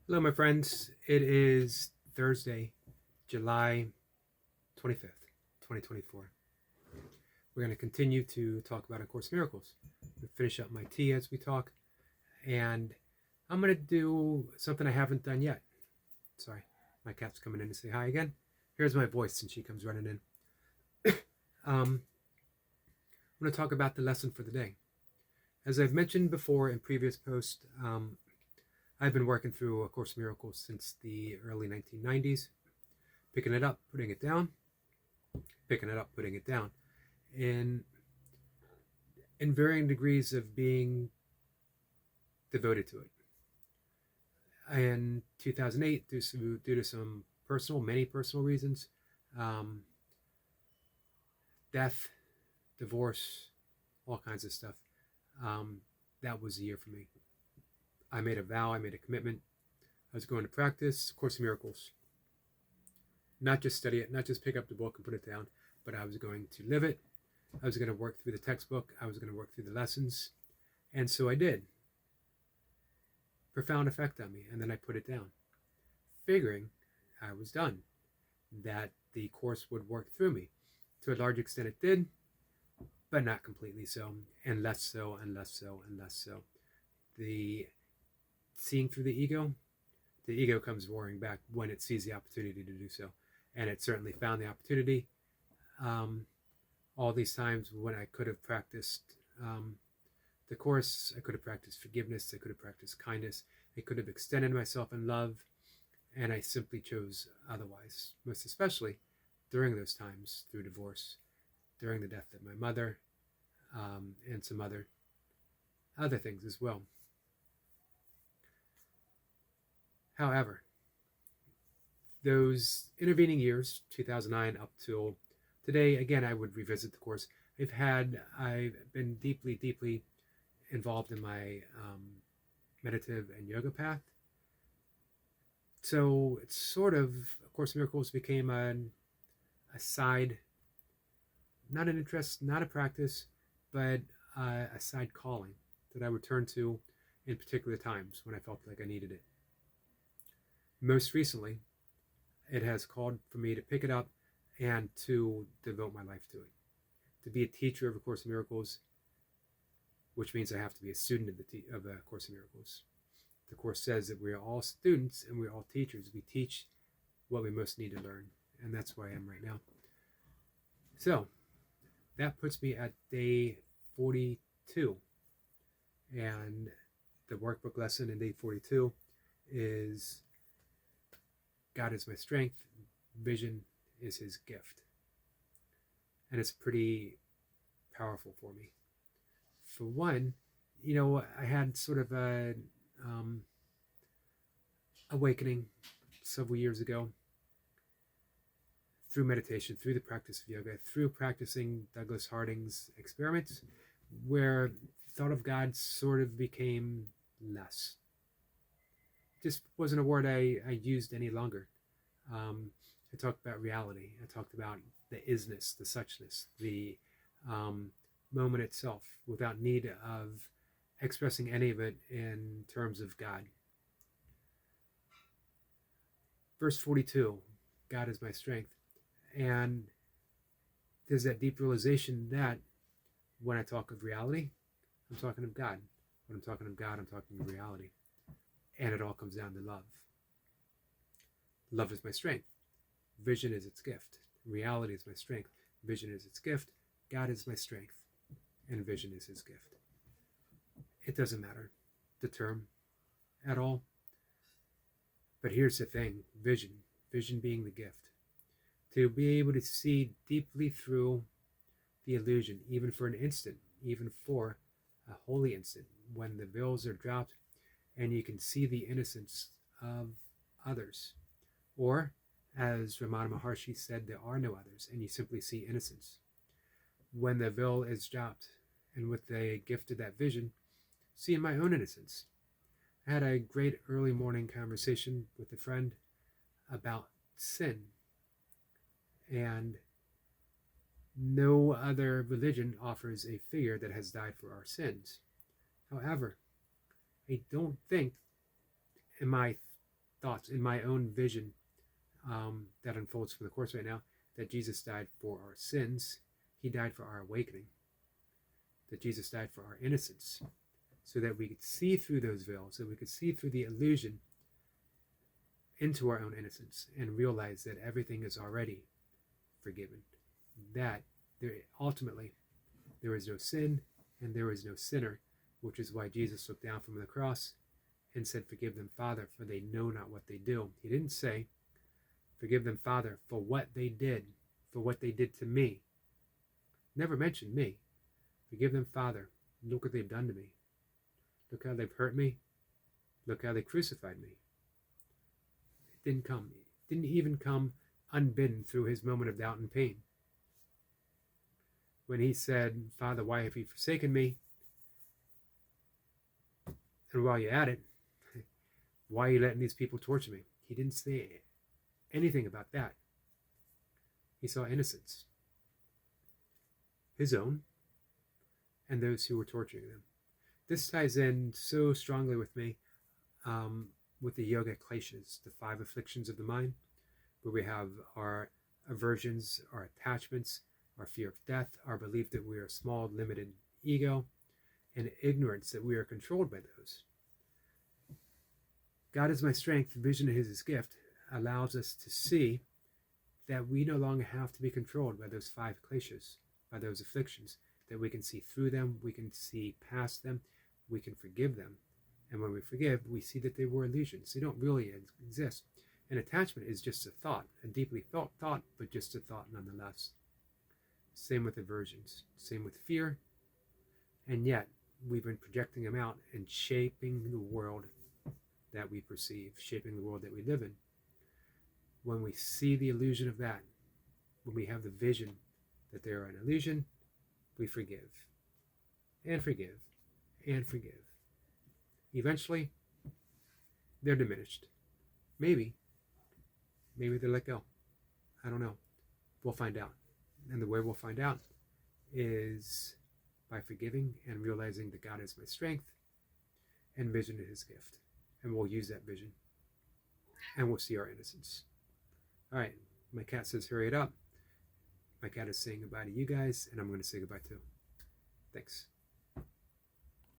Hello, my friends. It is Thursday, July 25th, 2024. We're going to continue to talk about A Course in Miracles. We finish up my tea as we talk, and I'm going to do something I haven't done yet. Sorry, my cat's coming in to say hi again. Here's my voice since she comes running in. I'm going to talk about the lesson for the day. As I've mentioned before in previous posts, I've been working through A Course in Miracles since the early 1990s, picking it up, putting it down, picking it up, putting it down, in varying degrees of being devoted to it. In 2008, due to some many personal reasons, um, death, divorce, all kinds of stuff, um, that was the year for me. I made a vow, I made a commitment. I was going to practice Course in Miracles, not just study it, not just pick up the book and put it down, but I was going to live it. I was going to work through the textbook. I was going to work through the lessons. And so I did. Profound effect on me. And then I put it down, figuring I was done, that the course would work through me. To a large extent, it did, but not completely so, and less so, and less so, and less so. The seeing through the ego comes roaring back when it sees the opportunity to do so. And it certainly found the opportunity. All these times when I could have practiced the course, I could have practiced forgiveness, I could have practiced kindness, I could have extended myself in love, and I simply chose otherwise, most especially during those times through divorce, during the death of my mother, and some other things as well. However, those intervening years, 2009 up till today, again, I would revisit the course. I've been deeply involved in my meditative and yoga path. So it's sort of Course in Miracles became a side, not an interest, not a practice, but a side calling that I would turn to in particular times when I felt like I needed it. Most recently, it has called for me to pick it up and to devote my life to it. To be a teacher of A Course in Miracles, which means I have to be a student of A Course in Miracles. The Course says that we are all students and we're all teachers. We teach what we most need to learn, and that's where I am right now. So that puts me at day 42, and the workbook lesson in day 42 is God is my strength, vision is his gift. And it's pretty powerful for me. For one, I had sort of a awakening several years ago through meditation, through the practice of yoga, through practicing Douglas Harding's experiments, where thought of God sort of became less. Just wasn't a word I used any longer. I talked about reality. I talked about the isness, the suchness, the moment itself, without need of expressing any of it in terms of God. Verse 42, God is my strength. And there's that deep realization that when I talk of reality, I'm talking of God. When I'm talking of God, I'm talking of reality. And it all comes down to love. Love is my strength. Vision is its gift. Reality is my strength. Vision is its gift. God is my strength. And vision is his gift. It doesn't matter, the term, at all. But here's the thing, vision being the gift. To be able to see deeply through the illusion, even for an instant, even for a holy instant, when the veils are dropped and you can see the innocence of others. Or, as Ramana Maharshi said, there are no others, and you simply see innocence. When the veil is dropped, and with the gift of that vision, seeing my own innocence. I had a great early morning conversation with a friend about sin. And no other religion offers a figure that has died for our sins. However, I don't think, in my thoughts, in my own vision that unfolds from the Course right now, that Jesus died for our sins. He died for our awakening. That Jesus died for our innocence, so that we could see through those veils, so we could see through the illusion into our own innocence and realize that everything is already forgiven. That ultimately there is no sin and there is no sinner, which is why Jesus looked down from the cross and said, "Forgive them, Father, for they know not what they do." He didn't say, "Forgive them, Father, for what they did to me." Never mentioned me. Forgive them, Father. Look what they've done to me. Look how they've hurt me. Look how they crucified me. It didn't come. It didn't even come unbidden through his moment of doubt and pain. When he said, "Father, why have you forsaken me?" And while you're at it, why are you letting these people torture me? He didn't say anything about that. He saw innocence. His own and those who were torturing them. This ties in so strongly with me with the yoga kleshas, the 5 afflictions of the mind, where we have our aversions, our attachments, our fear of death, our belief that we are a small, limited ego, and ignorance that we are controlled by those. God is my strength, vision is his gift, allows us to see that we no longer have to be controlled by those 5 kleshas, by those afflictions, that we can see through them, we can see past them, we can forgive them. And when we forgive, we see that they were illusions. They don't really exist. And attachment is just a thought, a deeply felt thought, but just a thought nonetheless. Same with aversions, same with fear. And yet, we've been projecting them out and shaping the world that we perceive, shaping the world that we live in. When we see the illusion of that, when we have the vision that they are an illusion, we forgive, and forgive, and forgive. Eventually, they're diminished. Maybe they let go. I don't know. We'll find out. And the way we'll find out is by forgiving and realizing that God is my strength and vision is his gift. And we'll use that vision. And we'll see our innocence. All right. My cat says, hurry it up. My cat is saying goodbye to you guys, and I'm going to say goodbye too. Thanks.